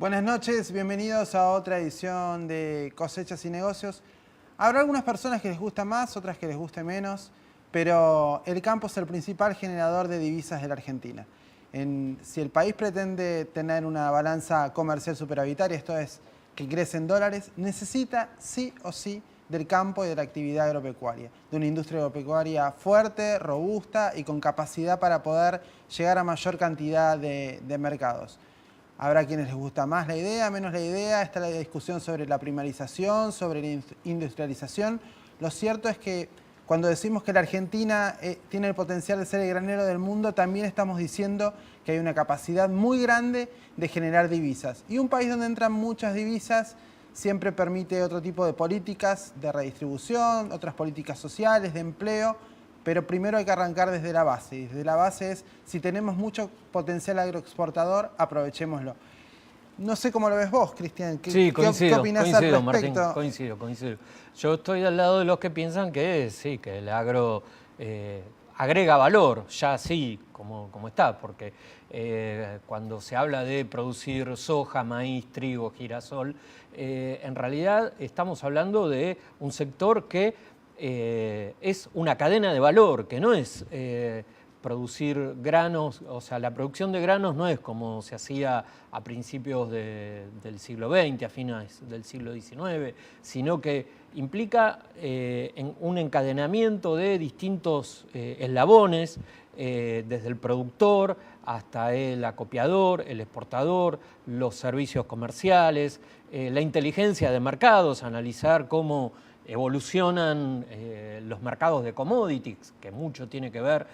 Buenas noches, bienvenidos a otra edición de Cosechas y Negocios. Habrá algunas personas que les gusta más, otras que les guste menos, pero el campo es el principal generador de divisas de la Argentina. Si el país pretende tener una balanza comercial superavitaria, esto es, que crece en dólares, necesita sí o sí del campo y de la actividad agropecuaria, de una industria agropecuaria fuerte, robusta y con capacidad para poder llegar a mayor cantidad de mercados. Habrá quienes les gusta más la idea, menos la idea, está la discusión sobre la primarización, sobre la industrialización. Lo cierto es que cuando decimos que la Argentina tiene el potencial de ser el granero del mundo, también estamos diciendo que hay una capacidad muy grande de generar divisas. Y un país donde entran muchas divisas siempre permite otro tipo de políticas de redistribución, otras políticas sociales, de empleo, pero primero hay que arrancar desde la base. Y desde la base es, si tenemos mucho potencial agroexportador, aprovechémoslo. No sé cómo lo ves vos, Cristian. Sí, ¿Qué opinás al respecto? Martín, coincido. Yo estoy al lado de los que piensan que sí, que el agro agrega valor, ya así como está, porque cuando se habla de producir soja, maíz, trigo, girasol, en realidad estamos hablando de un sector que es una cadena de valor, que no es producir granos, o sea, la producción de granos no es como se hacía a principios del siglo XX, a fines del siglo XIX, sino que implica un encadenamiento de distintos eslabones, desde el productor hasta el acopiador, el exportador, los servicios comerciales, la inteligencia de mercados, analizar cómo evolucionan los mercados de commodities, que mucho tiene que ver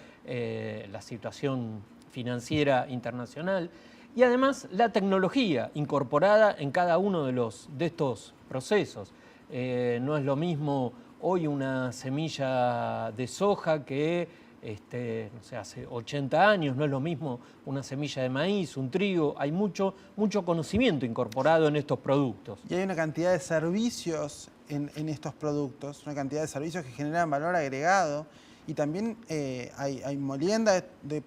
la situación financiera internacional, y además la tecnología incorporada en cada uno de estos procesos. No es lo mismo hoy una semilla de soja que no sé, hace 80 años, no es lo mismo una semilla de maíz, un trigo, hay mucho conocimiento incorporado en estos productos. Y hay una cantidad de servicios en estos productos, una cantidad de servicios que generan valor agregado, y también hay molienda de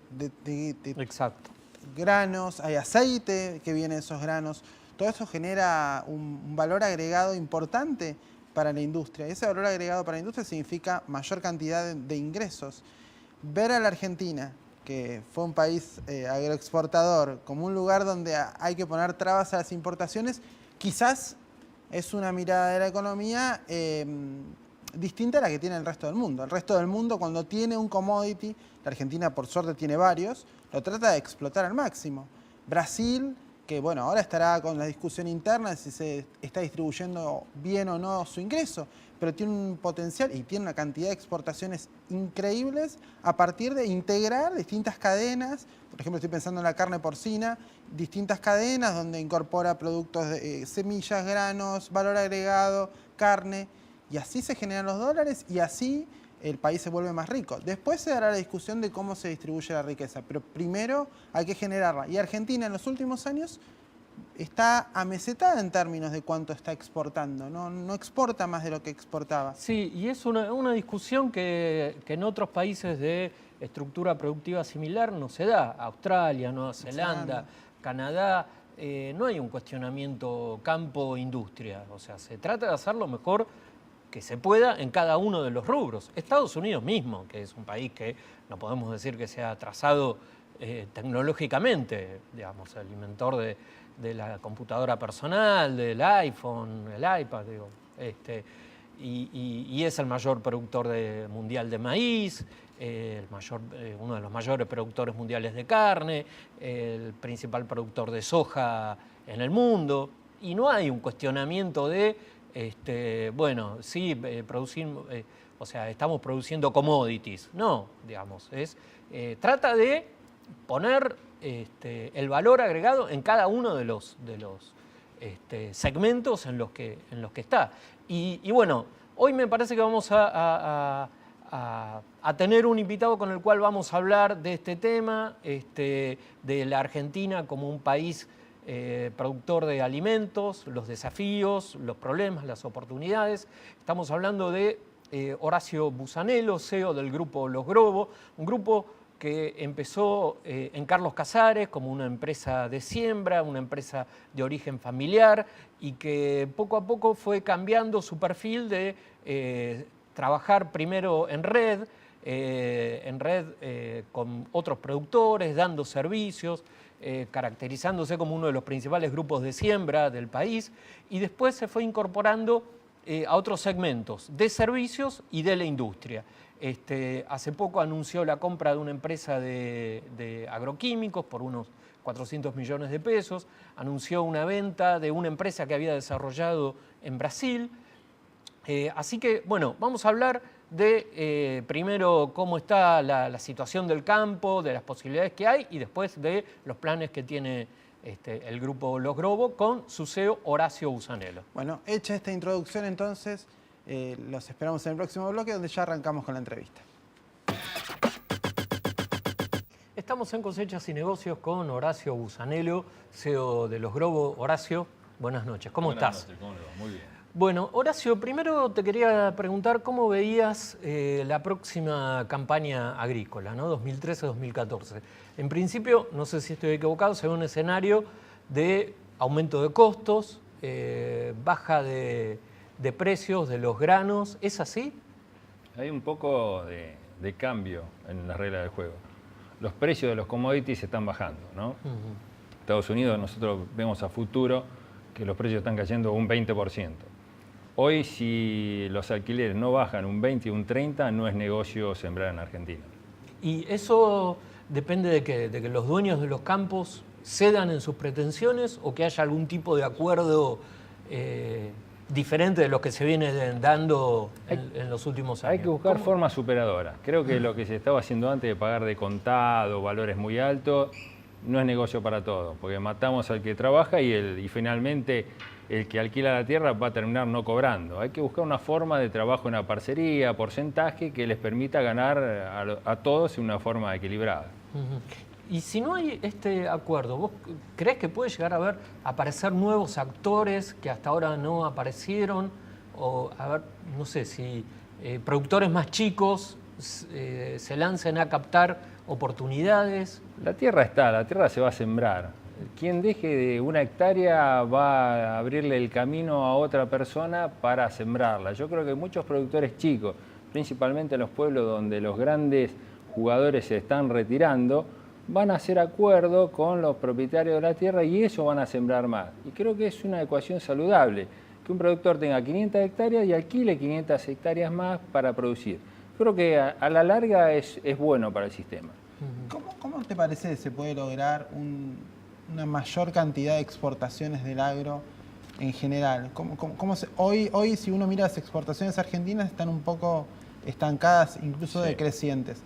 Exacto. granos, hay aceite que viene de esos granos. Todo eso genera un valor agregado importante para la industria. Y ese valor agregado para la industria significa mayor cantidad de ingresos. Ver a la Argentina, que fue un país agroexportador, como un lugar donde hay que poner trabas a las importaciones, quizás es una mirada de la economía distinta a la que tiene el resto del mundo. El resto del mundo, cuando tiene un commodity, la Argentina por suerte tiene varios, lo trata de explotar al máximo. Brasil, que bueno, ahora estará con la discusión interna de si se está distribuyendo bien o no su ingreso, pero tiene un potencial y tiene una cantidad de exportaciones increíbles a partir de integrar distintas cadenas. Por ejemplo, estoy pensando en la carne porcina, distintas cadenas donde incorpora productos de semillas, granos, valor agregado, carne, y así se generan los dólares y así el país se vuelve más rico. Después se dará la discusión de cómo se distribuye la riqueza, pero primero hay que generarla. Y Argentina en los últimos años está amesetada en términos de cuánto está exportando, no exporta más de lo que exportaba. Sí, y es una discusión que en otros países de estructura productiva similar no se da. Australia, Nueva Zelanda, Canadá, no hay un cuestionamiento campo-industria. O sea, se trata de hacer lo mejor que se pueda en cada uno de los rubros. Estados Unidos mismo, que es un país que no podemos decir que sea atrasado tecnológicamente, digamos, el inventor de la computadora personal, del iPhone, el iPad, digo, y es el mayor productor mundial de maíz, uno de los mayores productores mundiales de carne, el principal productor de soja en el mundo, y no hay un cuestionamiento de bueno, sí, producimos, o sea, estamos produciendo commodities. No, digamos, trata de poner el valor agregado en cada uno de los segmentos en los que está. Y bueno, hoy me parece que vamos a tener un invitado con el cual vamos a hablar de este tema, de la Argentina como un país productor de alimentos, los desafíos, los problemas, las oportunidades. Estamos hablando de Horacio Busanello, CEO del grupo Los Grobo, un grupo que empezó en Carlos Casares como una empresa de siembra, una empresa de origen familiar y que poco a poco fue cambiando su perfil de trabajar primero en red con otros productores, dando servicios, caracterizándose como uno de los principales grupos de siembra del país, y después se fue incorporando a otros segmentos de servicios y de la industria. Hace poco anunció la compra de una empresa de agroquímicos por unos 400 millones de pesos, anunció una venta de una empresa que había desarrollado en Brasil. Así que, bueno, vamos a hablar de primero cómo está la situación del campo, de las posibilidades que hay y después de los planes que tiene el grupo Los Grobo con su CEO Horacio Busanello. Bueno, hecha esta introducción entonces, los esperamos en el próximo bloque donde ya arrancamos con la entrevista. Estamos en Cosechas y Negocios con Horacio Busanello, CEO de Los Grobo. Horacio, buenas noches, ¿cómo estás? Buenas noches, ¿cómo le va? Muy bien. Bueno, Horacio, primero te quería preguntar cómo veías la próxima campaña agrícola, ¿no? 2013-2014. En principio, no sé si estoy equivocado, se ve un escenario de aumento de costos, baja de precios de los granos. ¿Es así? Hay un poco de cambio en las reglas del juego. Los precios de los commodities están bajando, ¿no? Estados Unidos, nosotros vemos a futuro que los precios están cayendo un 20%. Hoy, si los alquileres no bajan un 20 y un 30, no es negocio sembrar en Argentina. ¿Y eso depende de que los dueños de los campos cedan en sus pretensiones o que haya algún tipo de acuerdo diferente de lo que se viene dando en los últimos años? Hay que buscar formas superadoras. Creo que lo que se estaba haciendo antes de pagar de contado, valores muy altos, no es negocio para todos, porque matamos al que trabaja y finalmente el que alquila la tierra va a terminar no cobrando. Hay que buscar una forma de trabajo en la parcería, porcentaje, que les permita ganar a todos de una forma equilibrada. Y si no hay este acuerdo, ¿vos crees que puede llegar a aparecer nuevos actores que hasta ahora no aparecieron? O, a ver, no sé, si productores más chicos se lancen a captar oportunidades. La tierra está, la tierra se va a sembrar. Quien deje de 1 hectárea va a abrirle el camino a otra persona para sembrarla. Yo creo que muchos productores chicos, principalmente en los pueblos donde los grandes jugadores se están retirando, van a hacer acuerdo con los propietarios de la tierra y eso van a sembrar más. Y creo que es una ecuación saludable, que un productor tenga 500 hectáreas y alquile 500 hectáreas más para producir. Creo que a la larga es bueno para el sistema. ¿Cómo te parece que se puede lograr una mayor cantidad de exportaciones del agro en general? Hoy, si uno mira las exportaciones argentinas, están un poco estancadas, incluso decrecientes.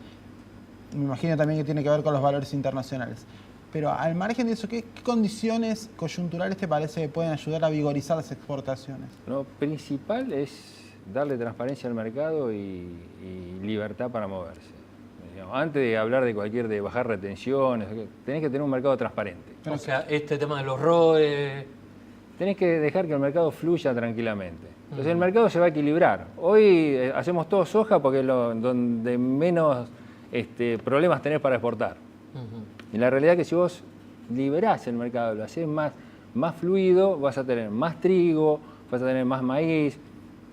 Me imagino también que tiene que ver con los valores internacionales. Pero al margen de eso, ¿qué condiciones coyunturales te parece que pueden ayudar a vigorizar las exportaciones? Lo principal es darle transparencia al mercado y libertad para moverse. Antes de hablar de bajar retenciones, tenés que tener un mercado transparente. O sea, este tema de los ROE... Tenés que dejar que el mercado fluya tranquilamente. Entonces el mercado se va a equilibrar. Hoy hacemos todo soja porque es donde menos problemas tenés para exportar. Y la realidad es que si vos liberás el mercado, lo hacés más fluido, vas a tener más trigo, vas a tener más maíz.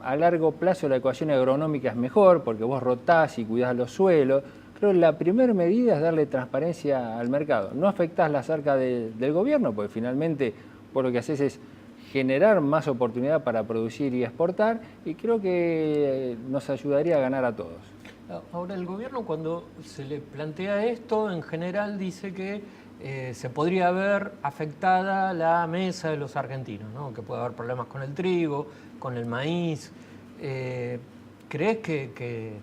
A largo plazo la ecuación agronómica es mejor porque vos rotás y cuidás los suelos. Creo que la primera medida es darle transparencia al mercado. No afectás la arca del gobierno, porque finalmente vos lo que haces es generar más oportunidad para producir y exportar, y creo que nos ayudaría a ganar a todos. Ahora, el gobierno, cuando se le plantea esto, en general dice que se podría ver afectada la mesa de los argentinos, ¿no? Que puede haber problemas con el trigo, con el maíz. ¿Crees que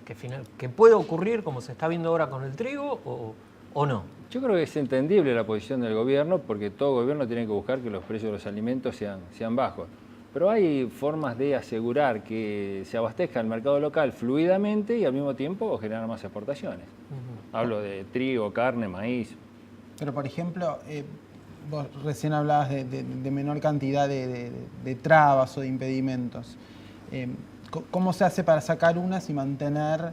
puede ocurrir como se está viendo ahora con el trigo o no? Yo creo que es entendible la posición del gobierno, porque todo gobierno tiene que buscar que los precios de los alimentos sean bajos. Pero hay formas de asegurar que se abastezca el mercado local fluidamente y al mismo tiempo generar más exportaciones. Hablo de trigo, carne, maíz. Pero, por ejemplo, vos recién hablabas de menor cantidad de trabas o de impedimentos. ¿Cómo se hace para sacar unas y mantener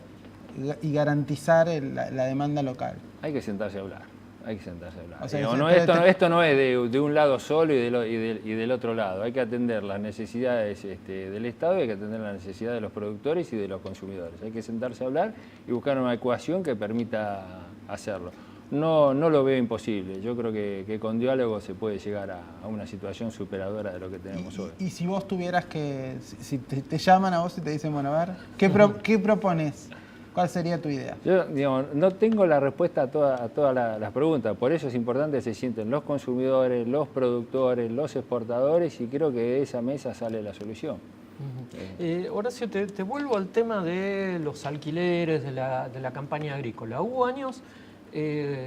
y garantizar la demanda local? Hay que sentarse a hablar. Hay que sentarse a hablar. O sea, esto no es de un lado solo y del otro lado. Hay que atender las necesidades del Estado y hay que atender las necesidades de los productores y de los consumidores. Hay que sentarse a hablar y buscar una ecuación que permita hacerlo. No lo veo imposible. Yo creo que con diálogo se puede llegar a una situación superadora de lo que tenemos hoy. Y si vos tuvieras que, si te llaman a vos y te dicen, bueno, a ver, ¿qué propones? ¿Cuál sería tu idea? Yo, digamos, no tengo la respuesta a todas las preguntas, por eso es importante que se sienten los consumidores, los productores, los exportadores, y creo que de esa mesa sale la solución. Horacio, te vuelvo al tema de los alquileres, de la campaña agrícola. Hubo años,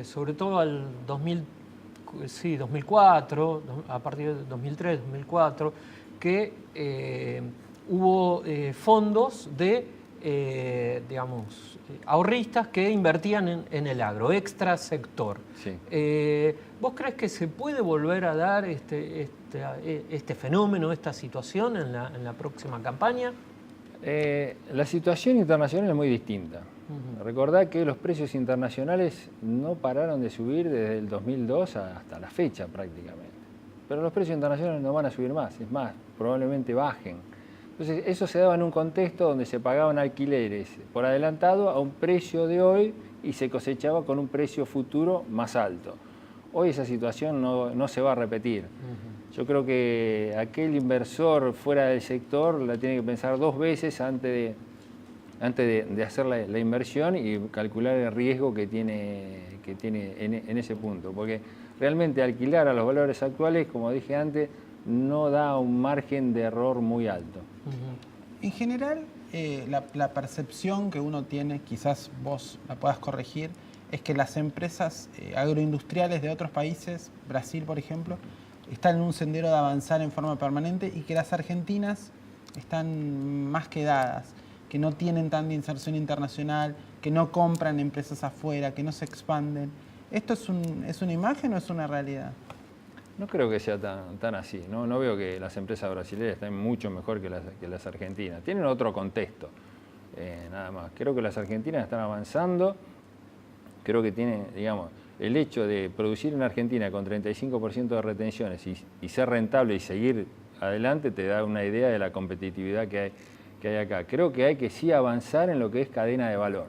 sobre todo al 2004, a partir de 2003, 2004, que hubo fondos de digamos, ahorristas que invertían en el agro, extra sector. Sí. ¿Vos crees que se puede volver a dar este fenómeno, esta situación en la próxima campaña? La situación internacional es muy distinta. Recordad que los precios internacionales no pararon de subir desde el 2002 hasta la fecha prácticamente. Pero los precios internacionales no van a subir más, es más, probablemente bajen. Entonces, eso se daba en un contexto donde se pagaban alquileres por adelantado a un precio de hoy y se cosechaba con un precio futuro más alto. Hoy esa situación no se va a repetir. Yo creo que aquel inversor fuera del sector la tiene que pensar 2 veces antes de hacer la inversión y calcular el riesgo que tiene en ese punto. Porque realmente alquilar a los valores actuales, como dije antes, no da un margen de error muy alto. En general, la percepción que uno tiene, quizás vos la puedas corregir, es que las empresas agroindustriales de otros países, Brasil por ejemplo, están en un sendero de avanzar en forma permanente y que las argentinas están más quedadas, que no tienen tanta inserción internacional, que no compran empresas afuera, que no se expanden. ¿Esto es una imagen o es una realidad? No creo que sea tan así. No veo que las empresas brasileñas estén mucho mejor que las argentinas. Tienen otro contexto, nada más. Creo que las argentinas están avanzando. Creo que tienen, digamos, el hecho de producir en Argentina con 35% de retenciones y ser rentable y seguir adelante te da una idea de la competitividad que hay acá. Creo que hay que sí avanzar en lo que es cadena de valor.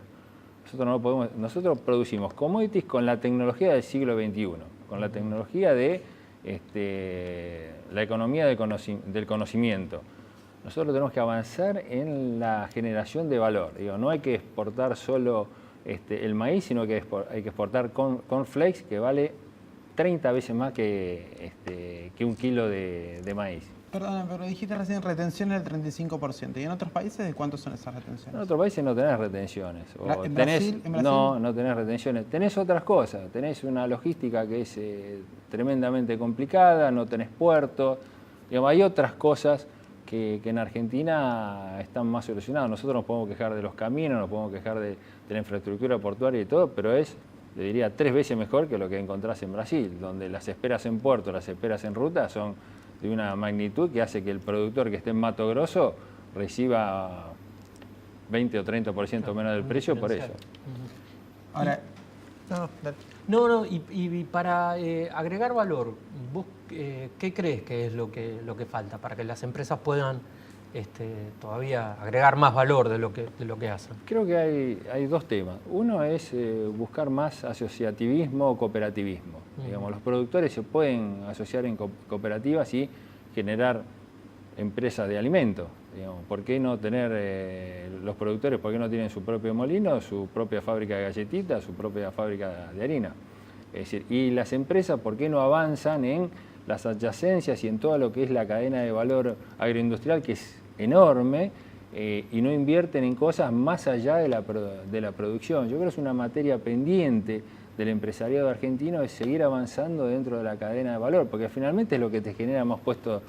Nosotros producimos commodities con la tecnología del siglo XXI, con la tecnología de la economía del conocimiento. Nosotros tenemos que avanzar en la generación de valor. Digo, no hay que exportar solo el maíz, sino que hay que exportar cornflakes, que vale 30 veces más que 1 kilo de maíz. Perdona, pero dijiste recién retenciones del 35%. ¿Y en otros países de cuántos son esas retenciones? En otros países no tenés retenciones. ¿En Brasil? No tenés retenciones. Tenés otras cosas. Tenés una logística que es tremendamente complicada, no tenés puertos. Digamos, hay otras cosas que en Argentina están más solucionadas. Nosotros nos podemos quejar de los caminos, nos podemos quejar de la infraestructura portuaria y todo, pero es, le diría, 3 veces mejor que lo que encontrás en Brasil, donde las esperas en puerto, las esperas en ruta son de una magnitud que hace que el productor que esté en Mato Grosso reciba 20 o 30% menos del precio por eso. Ahora, y para agregar valor, ¿vos qué crees que es lo que falta para que las empresas puedan todavía agregar más valor de lo que hacen? Creo que hay 2 temas. Uno es buscar más asociativismo o cooperativismo. Digamos, los productores se pueden asociar en cooperativas y generar empresas de alimentos. Digamos, ¿por qué no tener los productores, por qué no tienen su propio molino, su propia fábrica de galletitas, su propia fábrica de harina? Es decir, y las empresas, ¿por qué no avanzan en las adyacencias y en todo lo que es la cadena de valor agroindustrial, que es enorme, y no invierten en cosas más allá de la producción? Yo creo que es una materia pendiente del empresariado argentino, es seguir avanzando dentro de la cadena de valor, porque finalmente es lo que te genera más puestos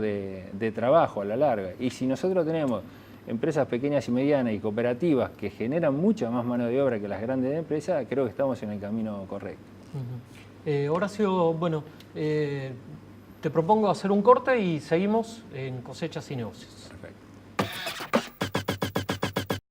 de trabajo a la larga. Y si nosotros tenemos empresas pequeñas y medianas y cooperativas que generan mucha más mano de obra que las grandes empresas, creo que estamos en el camino correcto. Horacio, bueno, te propongo hacer un corte y seguimos en Cosechas y Negocios. Perfecto.